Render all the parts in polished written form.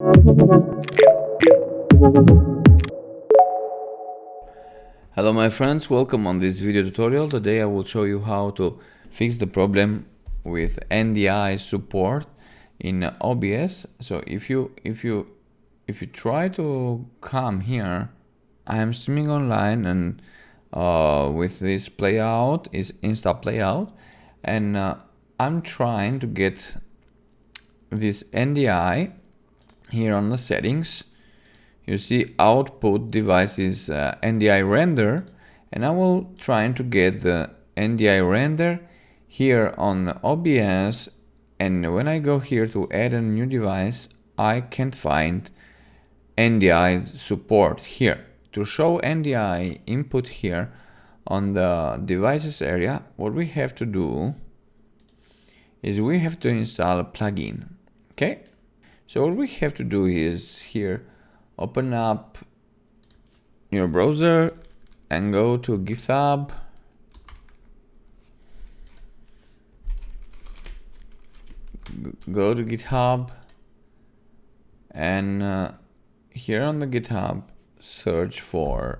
Hello my friends, welcome on this video tutorial. Today I will show you how to fix the problem with NDI support in OBS. So if you try to come here, I am streaming online and with this playout is Insta Playout, and I'm trying to get this NDI here on the settings. You see output device is NDI render, and I will try to get the NDI render here on OBS, and when I go here to add a new device, I can't find NDI support here. To show NDI input here on the devices area, what we have to do is we have to install a plugin. Okay, so what we have to do is here open up your browser and go to GitHub. Go to GitHub and here on the GitHub search for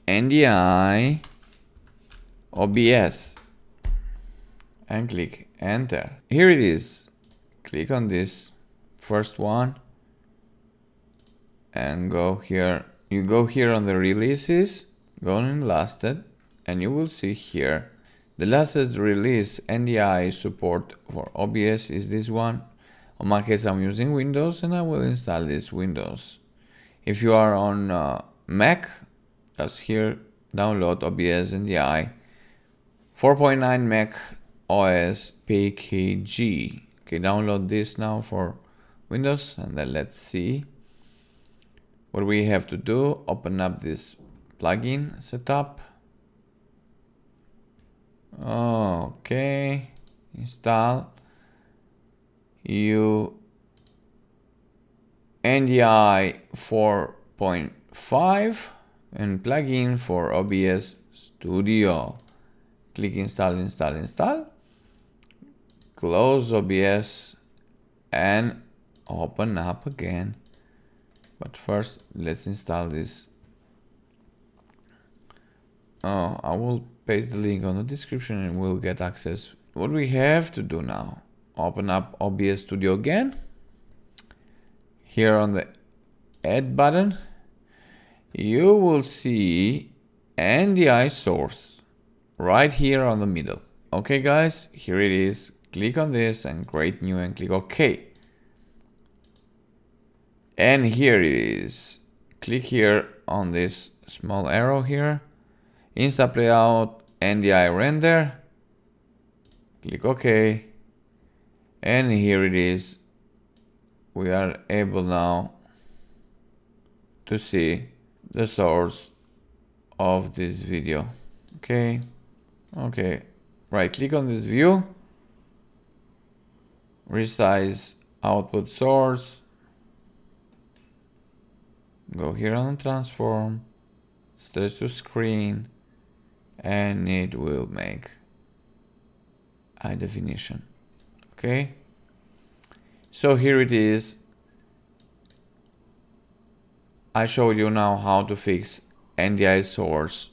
NDI OBS and click enter. Here it is. Click on this first one and go here. You go here on the releases, go in lasted, and you will see here the latest release NDI support for OBS is this one. On my case, I'm using Windows and I will install this Windows. If you are on Mac, just here download OBS NDi 4.9 Mac OS PKG. Okay, download this now for Windows, and then let's see what we have to do. Open up this plugin setup. Okay, install NDI 4.5 and plugin for OBS Studio. Click install. Close OBS and open up again. But first, let's install this. I will paste the link on the description and we'll get access. What we have to do now, open up OBS Studio again. Here on the add button, you will see NDi Source right here on the middle. Okay guys, here it is. Click on this and create new and click OK. And here it is. Click here on this small arrow here. Insta Playout NDI render. Click OK. And here it is. We are able now to see the source of this video. Okay. Right click on this view. Resize output source. Go here on transform. Stretch to screen. And it will make high definition. Okay. So here it is. I showed you now how to fix NDI source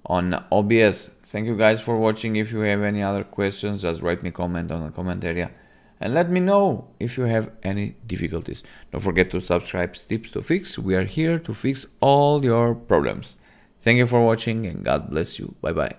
on OBS. Thank you guys for watching. If you have any other questions, just write me a comment on the comment area and let me know if you have any difficulties. Don't forget to subscribe Tips to Fix. We are here to fix all your problems. Thank you for watching and God bless you. Bye bye.